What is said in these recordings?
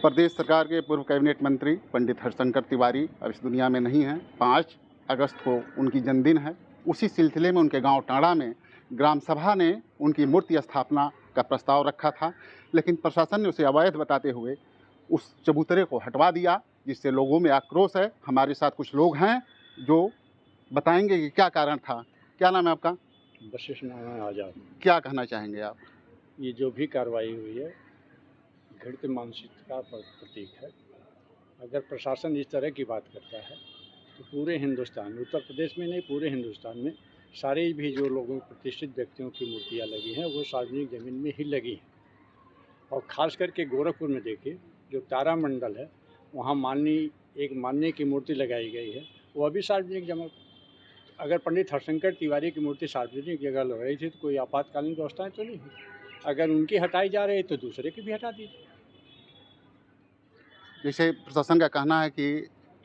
प्रदेश सरकार के पूर्व कैबिनेट मंत्री पंडित हरशंकर तिवारी अब इस दुनिया में नहीं हैं। 5 अगस्त को उनकी जन्मदिन है। उसी सिलसिले में उनके गांव टाँड़ा में ग्राम सभा ने उनकी मूर्ति स्थापना का प्रस्ताव रखा था, लेकिन प्रशासन ने उसे अवैध बताते हुए उस चबूतरे को हटवा दिया, जिससे लोगों में आक्रोश है। हमारे साथ कुछ लोग हैं जो बताएंगे कि क्या कारण था। क्या नाम है आपका? वशिष्ठ नाम है आज़ाद। क्या कहना चाहेंगे आप? ये जो भी कार्रवाई हुई है घृणित मानसिकता का प्रतीक है। अगर प्रशासन इस तरह की बात करता है तो पूरे हिंदुस्तान में, उत्तर प्रदेश में नहीं पूरे हिंदुस्तान में सारे भी जो लोगों प्रतिष्ठित व्यक्तियों की मूर्तियाँ लगी हैं वो सार्वजनिक ज़मीन में ही लगी हैं। और ख़ास करके गोरखपुर में देखिए जो तारामंडल है वहाँ माननीय की मूर्ति लगाई गई है, वो अभी सार्वजनिक जगह। अगर पंडित हरशंकर तिवारी की मूर्ति सार्वजनिक जगह लग रही थी तो कोई आपातकालीन व्यवस्थाएं तो नहीं हुई। अगर उनकी हटाई जा रही है तो दूसरे की भी हटा दीजिए। जैसे प्रशासन का कहना है कि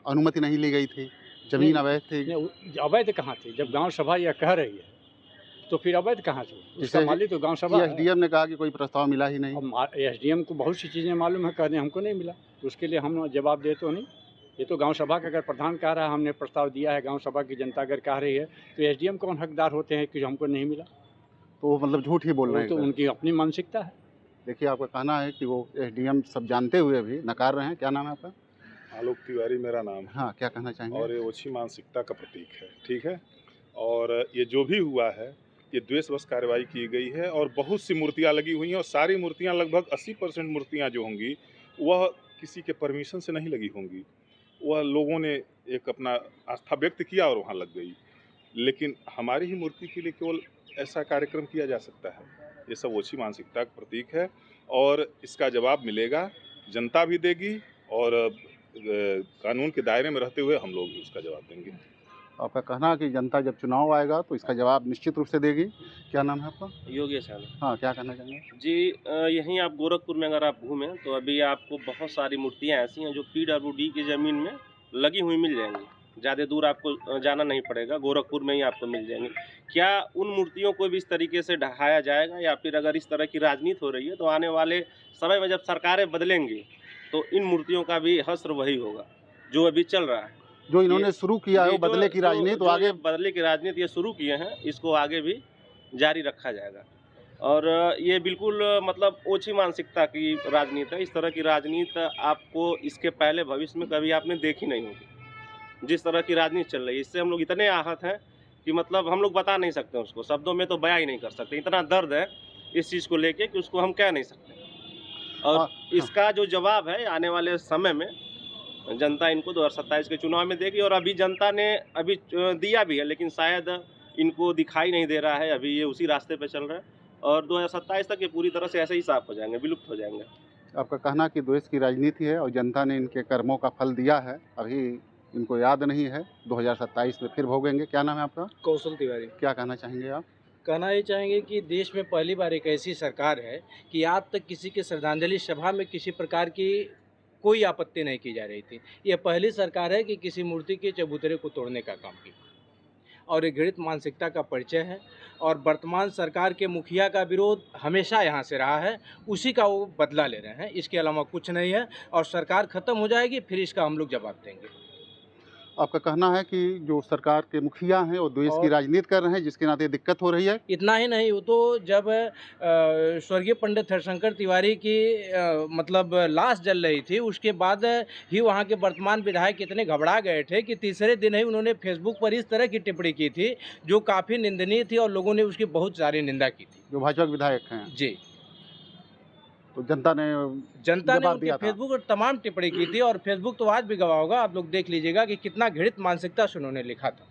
अनुमति नहीं ली गई थी, जमीन अवैध थी। अवैध कहाँ थी? जब गांव सभा यह कह रही है तो फिर अवैध कहाँ से? उसका मालिक तो गांव सभा है। एसडीएम ने कहा कि कोई प्रस्ताव मिला ही नहीं। एसडीएम को बहुत सी चीज़ें मालूम है, कहने हमको नहीं मिला, तो उसके लिए हम जवाब दे तो नहीं। ये तो गांव सभा का अगर प्रधान कह रहा है हमने प्रस्ताव दिया है, गांव सभा की जनता अगर कह रही है तो एसडीएम कौन हकदार होते हैं कि हमको नहीं मिला? तो मतलब झूठ ही बोल रहे हैं। तो उनकी अपनी मानसिकता है। देखिए, आपका कहना है कि वो एसडीएम सब जानते हुए भी नकार रहे हैं। क्या नाम है आपका? आलोक तिवारी मेरा नाम है। हाँ, क्या कहना चाहेंगे? और ये ओछी मानसिकता का प्रतीक है, ठीक है। और ये जो भी हुआ है ये द्वेषवश कार्रवाई की गई है और बहुत सी मूर्तियाँ लगी हुई हैं और सारी मूर्तियाँ लगभग 80% मूर्तियाँ जो होंगी वह किसी के परमिशन से नहीं लगी होंगी। वह लोगों ने एक अपना आस्था व्यक्त किया और वहाँ लग गई। लेकिन हमारी ही मूर्ति के लिए केवल ऐसा कार्यक्रम किया जा सकता है? ये सब ओछी मानसिकता का प्रतीक है और इसका जवाब मिलेगा, जनता भी देगी और कानून के दायरे में रहते हुए हम लोग भी उसका जवाब देंगे। आपका कहना है कि जनता जब चुनाव आएगा तो इसका जवाब निश्चित रूप से देगी। क्या नाम है आपका? योगेश यादव। हाँ, क्या कहना चाहेंगे? जी, यहीं आप गोरखपुर में अगर आप घूमें तो अभी आपको बहुत सारी मूर्तियाँ ऐसी हैं जो PWD की ज़मीन में लगी हुई मिल जाएंगी। ज़्यादा दूर आपको जाना नहीं पड़ेगा, गोरखपुर में ही आपको मिल जाएंगी। क्या उन मूर्तियों को भी इस तरीके से ढहाया जाएगा या फिर अगर इस तरह की राजनीति हो रही है तो आने वाले समय में जब सरकारें बदलेंगी तो इन मूर्तियों का भी हश्र वही होगा जो अभी चल रहा है? जो इन्होंने शुरू किया है वो बदले की राजनीति, तो आगे बदले की राजनीति ये शुरू किए हैं, इसको आगे भी जारी रखा जाएगा। और ये बिल्कुल मतलब ओछी मानसिकता की राजनीति है। इस तरह की राजनीति आपको इसके पहले भविष्य में कभी आपने देखी नहीं होगी। जिस तरह की राजनीति चल रही है इससे हम लोग इतने आहत हैं कि मतलब हम लोग बता नहीं सकते, उसको शब्दों में तो बयां ही नहीं कर सकते। इतना दर्द है इस चीज़ को लेके कि उसको हम कह नहीं सकते। और इसका जो जवाब है आने वाले समय में जनता इनको 2027 के चुनाव में देगी। और अभी जनता ने अभी दिया भी है, लेकिन शायद इनको दिखाई नहीं दे रहा है। अभी ये उसी रास्ते पे चल रहा है और 2027 तक ये पूरी तरह से ऐसे ही साफ हो जाएंगे, विलुप्त हो जाएंगे। आपका कहना कि द्वेष की राजनीति है और जनता ने इनके कर्मों का फल दिया है, अभी इनको याद नहीं है, 2027 में फिर भोगेंगे। क्या नाम है आपका? कौशल तिवारी। क्या कहना चाहेंगे आप? कहना ये चाहेंगे कि देश में पहली बार एक ऐसी सरकार है कि आज तक किसी की श्रद्धांजलि सभा में किसी प्रकार की कोई आपत्ति नहीं की जा रही थी। यह पहली सरकार है कि किसी मूर्ति के चबूतरे को तोड़ने का काम किया और ये घृणित मानसिकता का परिचय है। और वर्तमान सरकार के मुखिया का विरोध हमेशा यहाँ से रहा है, उसी का वो बदला ले रहे हैं, इसके अलावा कुछ नहीं है। और सरकार ख़त्म हो जाएगी फिर इसका हम लोग जवाब देंगे। आपका कहना है कि जो सरकार के मुखिया हैं वो द्वेष की राजनीति कर रहे हैं, जिसके नाते दिक्कत हो रही है। इतना ही नहीं, वो तो जब स्वर्गीय पंडित हरशंकर तिवारी की मतलब लाश जल रही थी उसके बाद ही वहाँ के वर्तमान विधायक इतने घबरा गए थे कि तीसरे दिन ही उन्होंने फेसबुक पर इस तरह की टिप्पणी की थी जो काफ़ी निंदनीय थी और लोगों ने उसकी बहुत सारी निंदा की थी। जो भाजपा विधायक हैं जी, तो जनता ने उनके फेसबुक पर तमाम टिप्पणी की थी और फेसबुक तो आज भी गवाह होगा, आप लोग देख लीजिएगा कि कितना घृणित मानसिकता से उन्होंने लिखा था।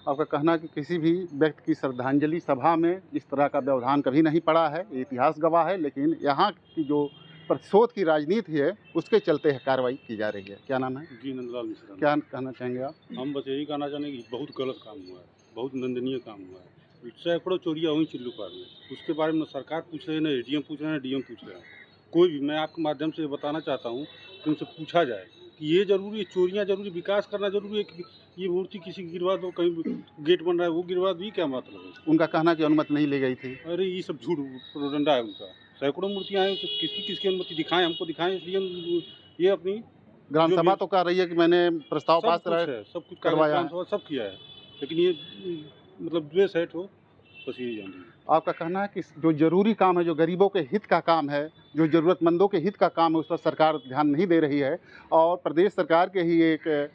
आपका कहना कि किसी भी व्यक्ति की श्रद्धांजलि सभा में इस तरह का व्यवधान कभी नहीं पड़ा है, इतिहास गवाह है, लेकिन यहाँ की जो प्रतिशोध की राजनीति है उसके चलते कार्रवाई की जा रही है। क्या नाम है? जी, नंदलाल मिश्रा। क्या कहना चाहेंगे आप? हम बस यही कहना चाहेंगे कि बहुत गलत काम हुआ है, बहुत निंदनीय काम हुआ है। सैकड़ों चोरियाँ हुई चिल्लूपार में, उसके बारे में न सरकार पूछ रही है, न एसडीएम पूछ रहे हैं, न डीएम पूछ रहे हैं। कोई भी, मैं आपके माध्यम से बताना चाहता हूँ कि उनसे पूछा जाए कि ये जरूरी है, चोरियाँ जरूरी, विकास करना जरूरी है कि ये मूर्ति किसी गिरवा दो, कहीं गेट बन रहा है वो गिरवा दो, ये क्या मतलब है? उनका कहना कि अनुमति नहीं ली गई थी। अरे ये सब झूठ प्रोपेगेंडा है उनका, सैकड़ों मूर्तियाँ हैं, किसकी किसकी अनुमति दिखाएं, हमको दिखाएं, इसलिए हम ये अपनी ग्राम जो सभा भी- तो कह रही है कि मैंने प्रस्ताव सब पास कुछ कराया। है, सब कुछ करवाया ग्राम सभा सब किया है, लेकिन ये मतलब द्वेष है तो बस यही जान लीजिए। आपका कहना है कि जो जरूरी काम है, जो गरीबों के हित का काम है, जो ज़रूरतमंदों के हित का काम है, उस पर सरकार ध्यान नहीं दे रही है। और प्रदेश सरकार के ही एक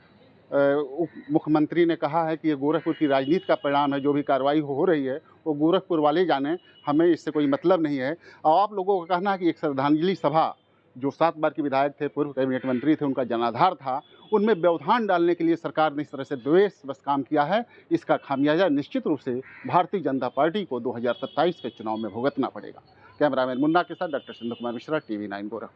उप मुख्यमंत्री ने कहा है कि ये गोरखपुर की राजनीति का परिणाम है, जो भी कार्रवाई हो रही है वो गोरखपुर वाले जाने, हमें इससे कोई मतलब नहीं है। और आप लोगों का कहना है कि एक श्रद्धांजलि सभा, जो 7 बार के विधायक थे, पूर्व कैबिनेट मंत्री थे, उनका जनाधार था, उनमें व्यवधान डालने के लिए सरकार ने इस तरह से द्वेष बस काम किया है। इसका खामियाजा निश्चित रूप से भारतीय जनता पार्टी को 2027 के चुनाव में भुगतना पड़ेगा। कैमरामैन मुन्ना के साथ डॉक्टर सिंधु कुमार मिश्रा, TV9 गोरखपुर।